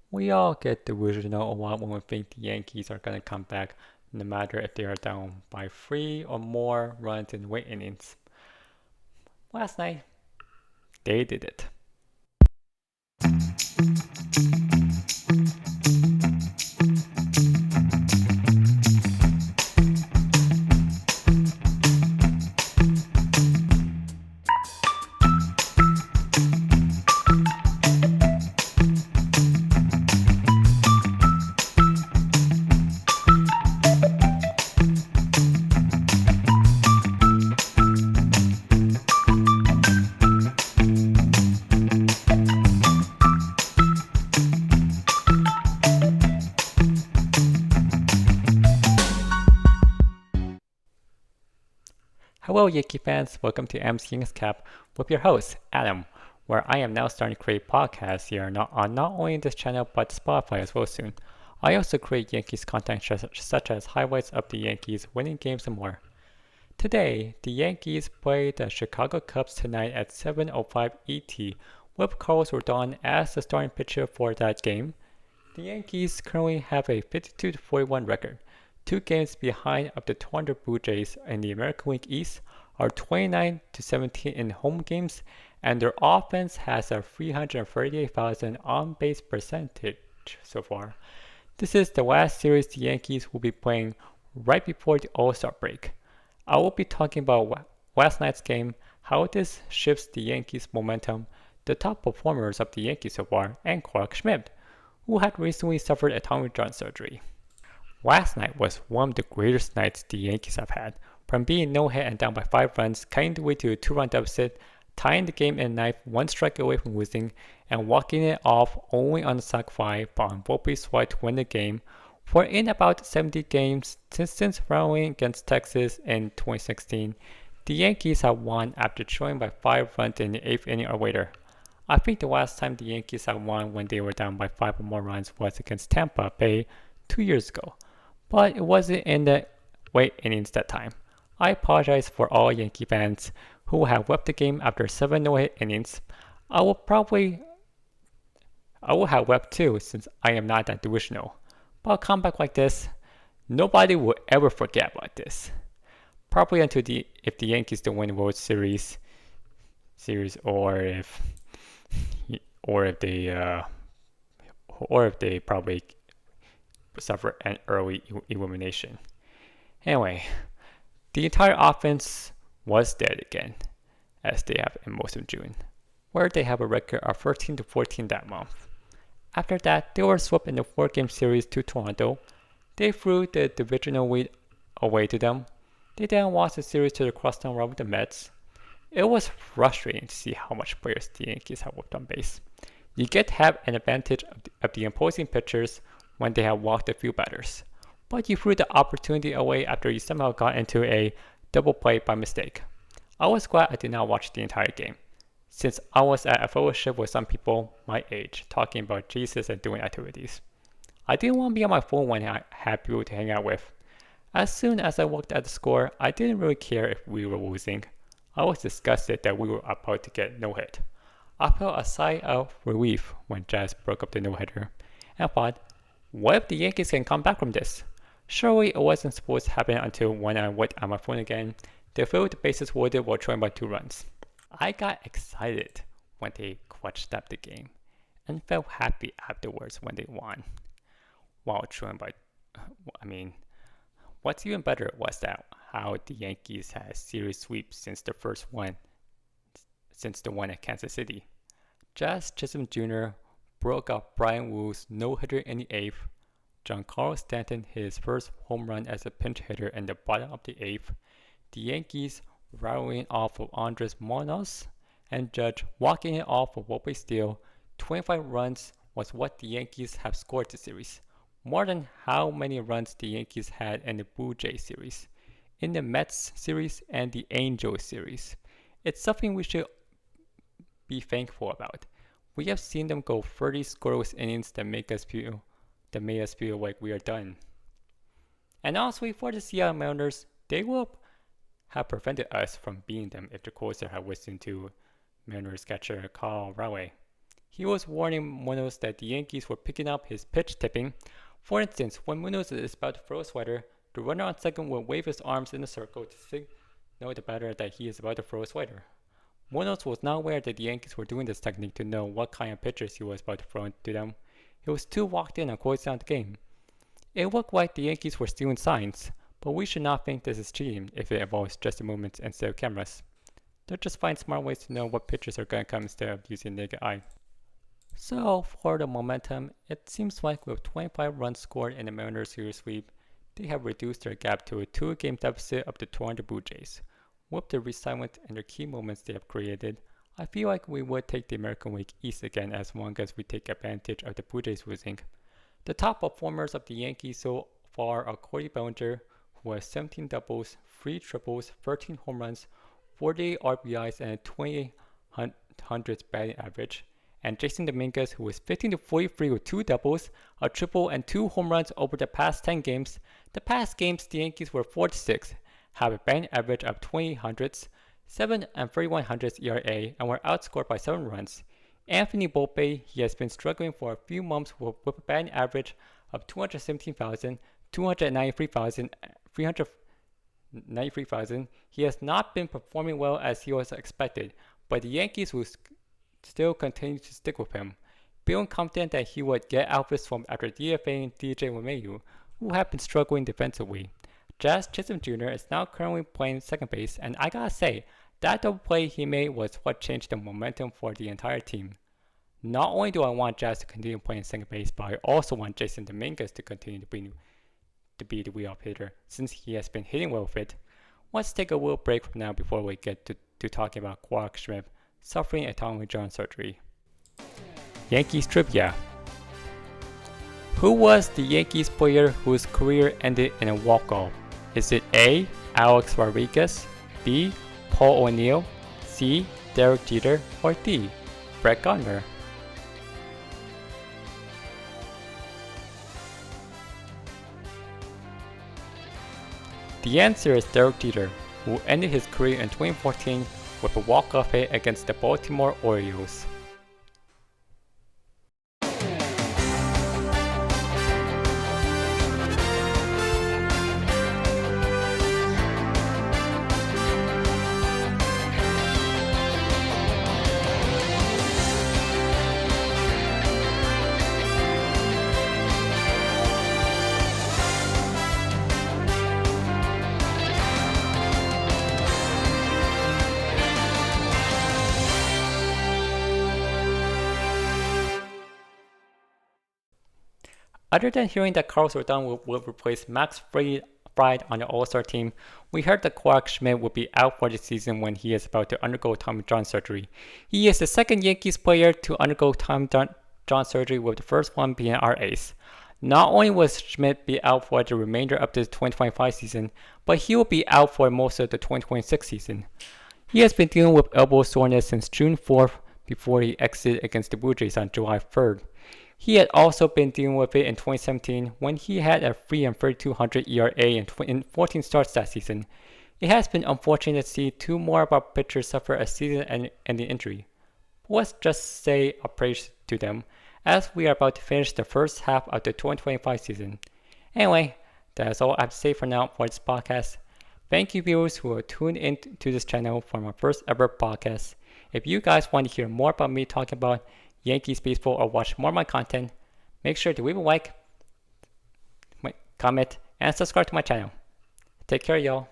We all get delusional a lot when we think the Yankees are going to come back, no matter if they are down by 3 or more runs in late innings. Last night, they did it. Hello, Yankee fans. Welcome to MC's Cap with your host, Adam, where I am now starting to create podcasts here on not only this channel but Spotify as well soon. I also create Yankees content such as highlights of the Yankees winning games and more. Today, the Yankees play the Chicago Cubs tonight at 7:05 ET with Carlos Rodon as the starting pitcher for that game. The Yankees currently have a 52-41 record, 2 games behind of the Toronto Blue Jays in the American League East, are 29-17 in home games, and their offense has a 338,000 on-base percentage so far. This is the last series the Yankees will be playing right before the All-Star break. I will be talking about last night's game, how this shifts the Yankees' momentum, the top performers of the Yankees so far, and Clark Schmidt, who had recently suffered a Tommy John surgery. Last night was one of the greatest nights the Yankees have had, from being no-hit and down by 5 runs, cutting the way to a 2-run deficit, tying the game in ninth, 1 strike away from losing, and walking it off only on a sac fly on Volpe's fly to win the game. For in about 70 games since rallying against Texas in 2016, the Yankees have won after trailing by 5 runs in the 8th inning or later. I think the last time the Yankees had won when they were down by 5 or more runs was against Tampa Bay 2 years ago, but it wasn't in the late innings that time. I apologize for all Yankee fans who have left the game after 7 no-hit innings. I will have wept too since I am not that delusional. But a comeback like this, nobody will ever forget about this. Probably until if the Yankees don't win the World Series, or if they probably suffer an early elimination. Anyway, the entire offense was dead again, as they have in most of June, where they have a record of 13-14 that month. After that, they were swept in the 4-game series to Toronto. They threw the divisional lead away to them. They then lost the series to the crosstown run with the Mets. It was frustrating to see how much players the Yankees have worked on base. You get to have an advantage of the opposing pitchers when they have walked a few batters, but you threw the opportunity away after you somehow got into a double play by mistake. I was glad I did not watch the entire game, since I was at a fellowship with some people my age talking about Jesus and doing activities. I didn't want to be on my phone when I had people to hang out with. As soon as I looked at the score, I didn't really care if we were losing. I was disgusted that we were about to get no-hit. I felt a sigh of relief when Jazz broke up the no-hitter, and thought, what if the Yankees can come back from this? Surely it wasn't supposed to happen until when I went on my phone again, they filled the bases loaded while trailing by 2 runs. I got excited when they clutched up the game, and felt happy afterwards when they won. While trailing by, what's even better was that how the Yankees had a series sweep since the one at Kansas City. Jazz Chisholm Jr. broke out Brian Wu's no-hitter in the 8th. Giancarlo Stanton hit his first home run as a pinch hitter in the bottom of the 8th. The Yankees rallying off of Andres Munoz, and Judge walking it off of Volpe steal. 25 runs was what the Yankees have scored this series, more than how many runs the Yankees had in the Blue Jays series, in the Mets series, and the Angels series. It's something we should be thankful about. We have seen them go 30 scoreless innings that made us feel like we are done. And honestly, for the Seattle Mariners, they will have prevented us from beating them if the closer had listened to Mariners catcher Kyle Raleigh. He was warning Munoz that the Yankees were picking up his pitch tipping. For instance, when Munoz is about to throw a sweater, the runner on second will wave his arms in a circle to signal the batter that he is about to throw a sweater. Munoz was not aware that the Yankees were doing this technique to know what kind of pitches he was about to throw to them. He was too locked in on closing out the game. It looked like the Yankees were stealing signs, but we should not think this is cheating if it involves just the movements instead of cameras. They'll just find smart ways to know what pitches are going to come instead of using the naked eye. So, for the momentum, it seems like with 25 runs scored in the Mariners series sweep, they have reduced their gap to a 2-game deficit of the Toronto Blue Jays. With the reassignment and the key moments they have created, I feel like we would take the American League East again as long as we take advantage of the Blue Jays losing. The top performers of the Yankees so far are Cody Bellinger, who has 17 doubles, 3 triples, 13 home runs, 48 RBIs, and a 2800 batting average, and Jason Dominguez, who is 15-43 with 2 doubles, a triple, and 2 home runs over the past 10 games. The past games, the Yankees were 4-6, have a batting average of 2800s, 7 and 3100s ERA, and were outscored by 7 runs. Anthony Volpe, he has been struggling for a few months with a batting average of 217,000, 293,000, 393,000. He has not been performing well as he was expected, but the Yankees will still continue to stick with him, feeling confident that he would get out of this slump after DFAing DJ LeMahieu, who have been struggling defensively. Jazz Chisholm Jr. is now currently playing second base, and I gotta say, that double play he made was what changed the momentum for the entire team. Not only do I want Jazz to continue playing second base, but I also want Jason Dominguez to continue to be the leadoff hitter, since he has been hitting well with it. Let's take a little break from now before we get to talking about Clarke Schmidt suffering a Tommy John surgery. Yankees trivia. Who was the Yankees player whose career ended in a walk-off? Is it A. Alex Rodriguez, B. Paul O'Neill, C. Derek Jeter, or D. Brett Gardner? The answer is Derek Jeter, who ended his career in 2014 with a walk-off hit against the Baltimore Orioles. Other than hearing that Carlos Rodon will replace Max Fried on the All-Star team, we heard that Clarke Schmidt will be out for the season when he is about to undergo Tommy John surgery. He is the second Yankees player to undergo Tommy John surgery, with the first one being our ace. Not only will Schmidt be out for the remainder of the 2025 season, but he will be out for most of the 2026 season. He has been dealing with elbow soreness since June 4th before he exited against the Blue Jays on July 3rd. He had also been dealing with it in 2017 when he had a 3 and 3200 ERA in 14 starts that season. It has been unfortunate to see 2 more of our pitchers suffer a season-ending injury. But let's just say a praise to them, as we are about to finish the first half of the 2025 season. Anyway, that is all I have to say for now for this podcast. Thank you viewers who are tuned in to this channel for my first ever podcast. If you guys want to hear more about me talking about Yankees baseball or watch more of my content, make sure to leave a like, comment, and subscribe to my channel. Take care, y'all.